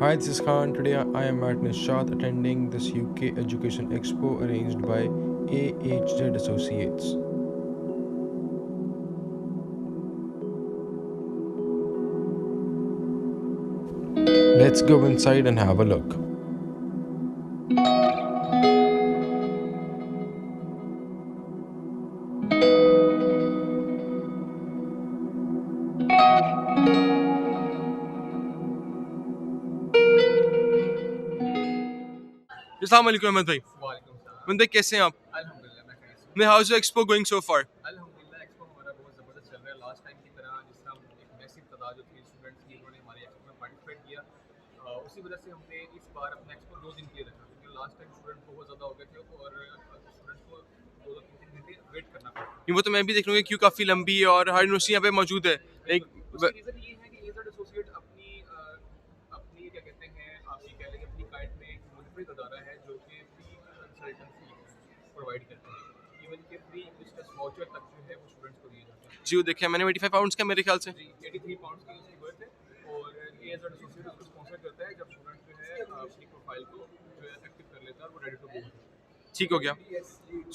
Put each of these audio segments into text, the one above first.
Hi, this is Khan. Today I am at Nishat attending this UK Education Expo arranged by AHZ Associates. Let's go inside and have a look. Assalamu alaikum Ahmed bhai. वालेकुम सलाम। Ahmed bhai, कैसे हैं आप? अल्हम्दुलिल्लाह मैं खैरियत से हूँ। मैं How's the expo going so far? अल्हम्दुलिल्लाह एक्सपो हमारा बहुत ज़बरदस्त चल रहा है। लास्ट टाइम की तरह जिस तरह हम एक मैसिव तादाद जो थी स्टूडेंट्स की उन्होंने हमारे एक्सपो में पार्टिसिपेट किया, उसी वजह से हमने इस बार अपना एक्सपो 2 दिन के लिए रखा क्योंकि लास्ट टाइम स्टूडेंट बहुत ज़्यादा हो गए थे और स्टूडेंट्स को 2-2 3-3 घंटे वेट करना पड़ा। वो तो मैं भी देख रहा हूँ कि क्यू काफ़ी लंबी है और हर यूनिवर्सिटी यहाँ पे मौजूद है। एक बिल्कुल, उसकी रीज़न ये है कि एज़ड एसोसिएट अपनी क्या कहते हैं आप ये कह लें कि अपनी काइंड में एक मुनफरिद अदारा है जो कि फ्री कंसल्टेंसी प्रोवाइड करते हैं। इवन कि फ्री इंग्लिश टेस्ट वाउचर तक जो है वो स्टूडेंट्स को दिए जाते हैं। जी वो देखिए मैंने 85 पाउंड्स का मेरे ख्याल से। जी 83 पाउंड्स की उसकी वर्थ है और एज़ड एसोसिएट उसको स्पॉन्सर करता है जब स्टूडेंट जो है अपनी प्रोफाइल को जो है एक्टिव कर लेता है और वो रेडी टू गो होता है। ठीक हो गया।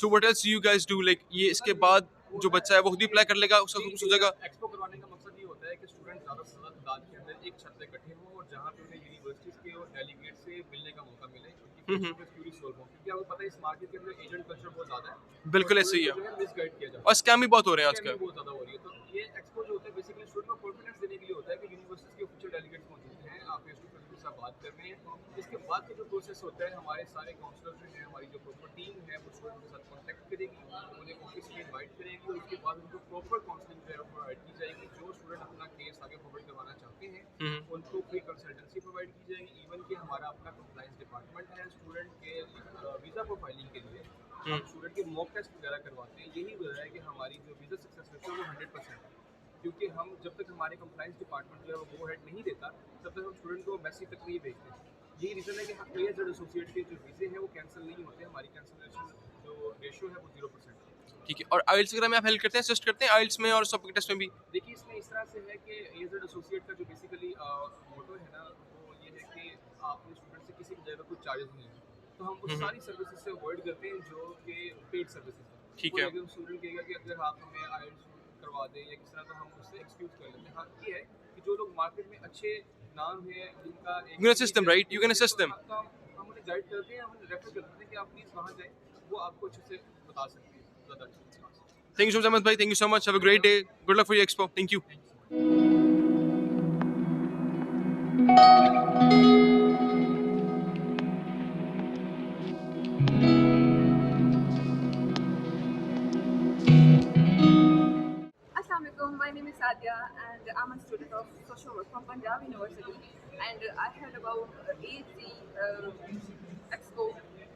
So what else you guys do like ये इसके बाद जो बच्चा है वो खुद ही अप्लाई कर लेगा उसका कुछ हो जाएगा। एक्सपो करवाने का मकसद ये होता है कि स्टूडेंट ज़्यादा से ज़्यादा तादाद के अंदर एक छत पे इकट्ठे हों और जहाँ पे उन्हें यूनिवर्सिटीज़ के और डेलीगेट से मिलने का मौका मिले उनकी क्यूरी सॉल्व हो क्योंकि आपको पता है इस मार्केट के अंदर एजेंट कल्चर बहुत ज़्यादा है बिल्कुल और ऐसे ही स्टूडेंट है जो है मिसगाइड किया जाता और है। स्कैम भी बहुत हो रहे हैं स्कैम भी आजकल। बहुत ज़्यादा हो रही है तो ये एक्सपो जो होता है बेसिकली स्टूडेंट को कॉन्फिडेंस देने के लिए होता है कि यूनिवर्सिटीज़ के ऑफिशियल डेलीगेट्स मौजूद हैं, आप फेस टू फेस उनके साथ बात कर रहे हैं। इसके बाद का जो प्रोसेस होता है हमारे सारे काउंसलर जो हैं हमारी जो प्रॉपर टीम है वो स्टूडेंट के साथ कॉन्टैक्ट करेगी, उन्हें ऑफिस में इन्वाइट करेगी और उसके बाद उनको प्रॉपर काउंसलिंग जो है वो प्रोवाइड की जाएगी। जो स्टूडेंट अपना केस आगे फॉरवर्ड करवाना चाहते हैं उनको फ्री कंसल्टेंसी प्रोवाइड की जाएगी। इवन कि हमारा अपना कंप्लाइंस डिपार्टमेंट है स्टूडेंट के वीज़ा प्रोफाइलिंग के लिए हम स्टूडेंट के मॉक टेस्ट वगैरह करवाते हैं। यही वजह है कि हमारी जो वीज़ा सक्सेस रेट है वो 100% है क्योंकि हम जब तक हमारे कंप्लाइंस डिपार्टमेंट जो है वो हेड नहीं देता तब तक हम स्टूडेंट को मैसेज तक नहीं भेजते। यही रीज़न है कि हम एज़ड एसोसिएट के जो वीज़े हैं वो कैंसिल नहीं होते, हमारी कैंसिलेशन जो रेशियो है वो 0% है। ठीक है और आइल्स वगैरह में आप हेल्प करते हैं असिस्ट करते हैं आइल्स में और सब टेस्ट में भी। देखिए इसमें इस तरह से है कि एज़ड एसोसिएट का जो बेसिकली मोटो है ना वो ये है कि आपने स्टूडेंट से किसी भी जगह कोई चार्जेस नहीं है तो हम उस सारी सर्विसेज से अवॉइड करते हैं जो कि पेड सर्विसेज हैं। ठीक कोई है। अगर स्टूडेंट कहेगा कि अगर आप हमें आइल्स करवा दें या किस तरह तो हम उससे एक्सक्यूज़ कर लेते हैं। हाँ ये है कि जो लोग मार्केट में अच्छे नाम है जिनका You can एक assist them, right? You can assist them. तो हम उन्हें गाइड करते हैं, हम उन्हें रेफर कर देते हैं कि आप प्लीज़ वहाँ जाएँ, वो आपको अच्छे से बता सकते हैं ज़्यादा अच्छे से। Thank you so much, Ahmed bhai. Thank you so much. Have a great day. Good luck for your expo. Thank you. Thank you so much. Assalamualaikum. My name is Sadia, and I'm a student of social work from Punjab University. And I heard about AHZ Expo,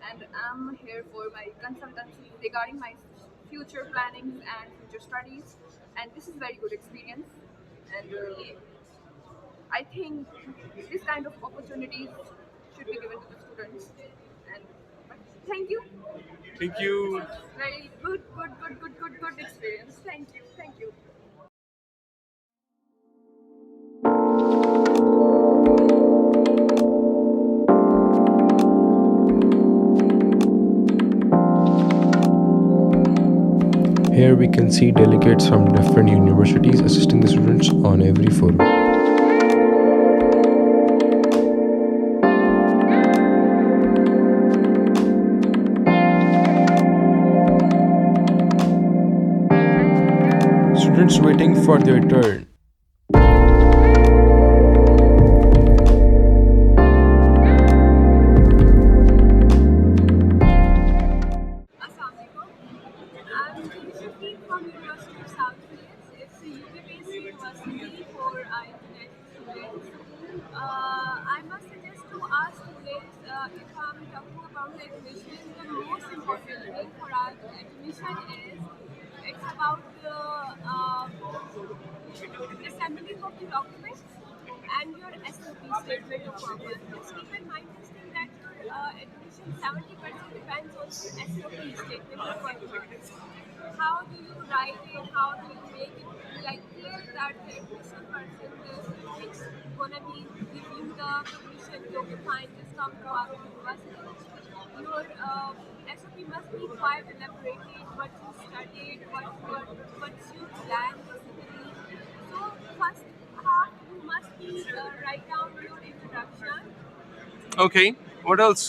and I'm here for my consultancy regarding my future plannings and future studies. And this is very good experience. And I think this kind of opportunities should be given to the students. And thank you. Thank you. Very good experience. Thank you. Thank you. Here we can see delegates from different universities assisting the students on every forum. Students waiting for their turn. Assalamualaikum. I'm Shifty from University of South Wales. It's a UK-based university for international students. I must suggest to our students, if I'm talking about the admission, the most important thing for our admission is it's about the assembling of the documents and your SOP statement of purpose. Just keep in mind this thing that your admission 70% depends on the SOP statement of purpose. How do you write it? How do you make it like clear that the admission person is gonna be give you the permission to okay, fine, just come to our university. Your SOP must be quite elaborated, what you studied, what you planned basically. So first half you must be write down your introduction. Okay. What else?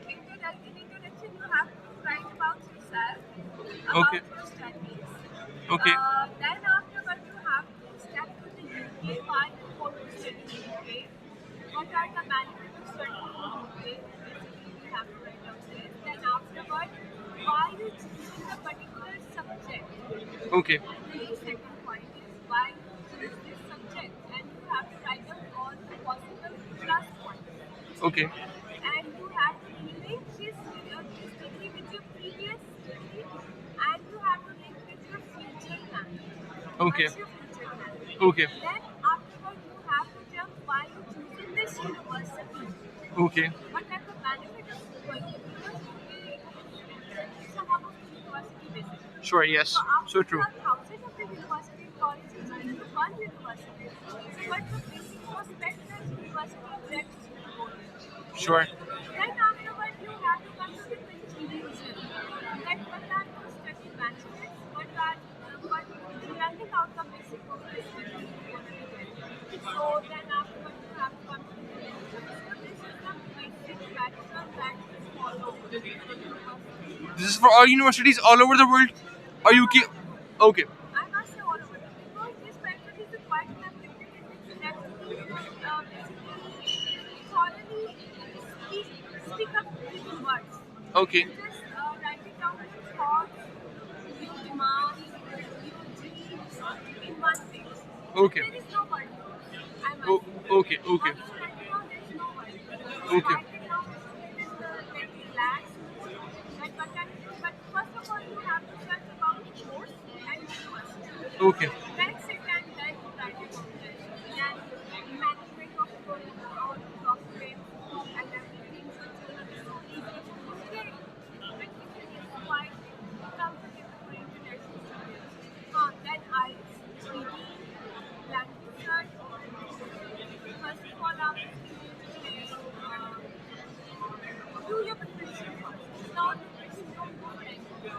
In introduction, you have to write about yourself, Okay. about your studies. Okay. Then afterward, you have to step to the UK. Why you want to study in UK? What are the benefits of studying in UK? Basically, we have to write down this. Then afterward, why you choosing a particular subject? Okay. The second point is why you choose this subject, and you have to write down all the possible plus points. Okay. And you have to link this degree with your previous degree, and you have to link with your future plan. Okay. What's your future plan? Okay. Then afterward you have to tell why you choosing this university. Okay. What are the benefits of going to university? It's a hub of university basically. Sure. Yes. So after So true. the thousands of the university colleges, it's only one university. So what's the basic prospect that university brings to the world? Sure. Then afterward you have to come to the conclusion that what are those study benefits, what the learning outcome basic of this study you want to be getting. So then afterward you have to come to the conclusion. So this is the basic pattern that is followed in the university. This is for all universities all over the world. Or UK? Okay. I must say all over because this pattern is quite elaborated and it's actually basically thoroughly speak up with words. Okay. Just write it down your thoughts, your demands, your dreams in one page. Okay. There is no word. I must Oh, say. okay. Okay. Once you write it down, there is no word. Okay. Write it down in a relaxed mood. But first of all, you have to search about the course and university. Okay. Then sit and then write it down. Then management of your documents and everything. So it's going to be so easy to stay. And it is quite comfortable for international students. Then IELTS, reading, language search. First of all, after do your preparation first. Not don't go for anything.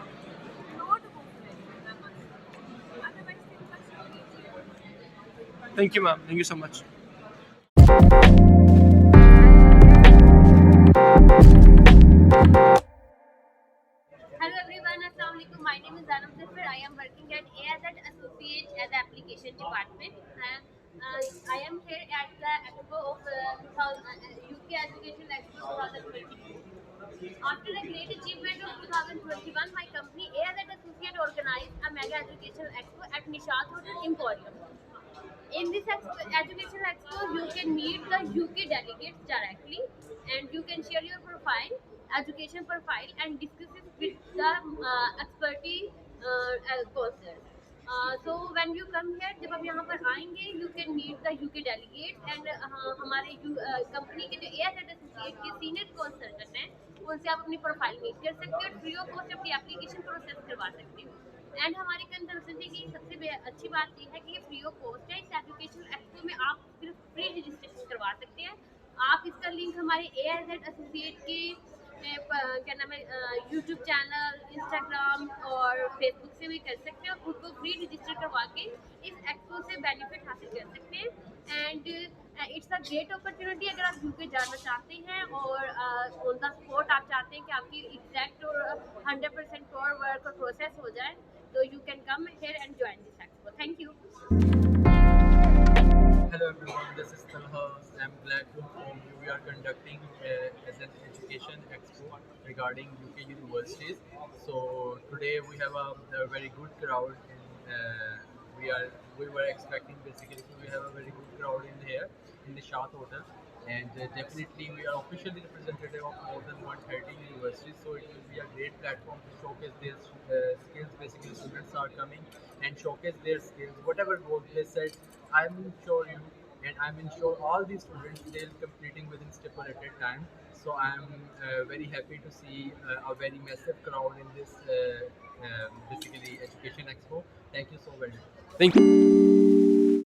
Not go for anything, I must say. Otherwise, things are so easier. Thank you, ma'am. Thank you so much. Hello everyone, Assalamualaikum. My name is Anam Zafir. I am working at AHZ Associates at the application department. I am here at the Expo of UK Educational Expo 2022. After a great achievement of 2021, my company AHZ Associates organized a mega educational expo at Nishat Hotel Emporium. In this educational expo, you can meet the UK delegates directly, and you can share your profile, education profile, and discuss it with the expertise courses. So when you come here, जब आप यहाँ पर आएंगे, you can meet the UK delegates and हमारे company के जो AHZ Associate के senior consultant हैं, उनसे आप अपनी प्रोफाइल मीट कर सकते हो और फ्री ऑफ कॉस्ट अपनी एप्लीकेशन प्रोसेस करवा सकते हो. एंड हमारी कंसल्टेंसी की सबसे अच्छी बात यह है कि ये फ्री ऑफ कॉस्ट है. इस एजुकेशनल एक्सपो में आप सिर्फ फ्री रजिस्ट्रेशन करवा सकते हैं. आप इसका लिंक हमारे AHZ एसोसिएट के क्या नाम है यूट्यूब चैनल, इंस्टाग्राम और फेसबुक से भी कर सकते हैं. खुद को फ्री रजिस्टर करवा के इस एक्सपो से बेनिफिट हासिल कर सकते हैं. And it's a great opportunity अगर आप यूके जाना चाहते हैं और ऑन द स्पॉट आप चाहते हैं कि आपकी एग्जैक्ट और 100% प्योर वर्क और प्रोसेस हो जाए, so you can come here and join this expo. Thank you. Hello everyone, this is Talha. I'm glad to inform you we are conducting as an education expo regarding UK universities. So today we have a very good crowd. We were expecting basically, so we have a very good crowd in here in the Shah Hotel. And definitely we are officially representative of more than 130 universities, so it will be a great platform to showcase their skills. Basically students are coming and showcase their skills, whatever goal they set. I'm sure you and I'm sure all these students they'll completing within stipulated time. So I'm very happy to see a very massive crowd in this basically education expo. Thank you so very much. Thank you.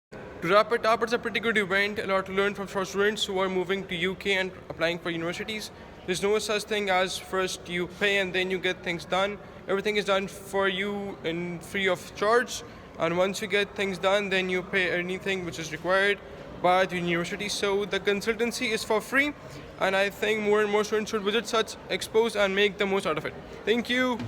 To wrap it up, it's a pretty good event. A lot to learn from for students who are moving to UK and applying for universities. There's no such thing as first you pay and then you get things done. Everything is done for you in free of charge. And once you get things done, then you pay anything which is required by the university. So the consultancy is for free, and I think more and more students should visit such expos and make the most out of it. Thank you.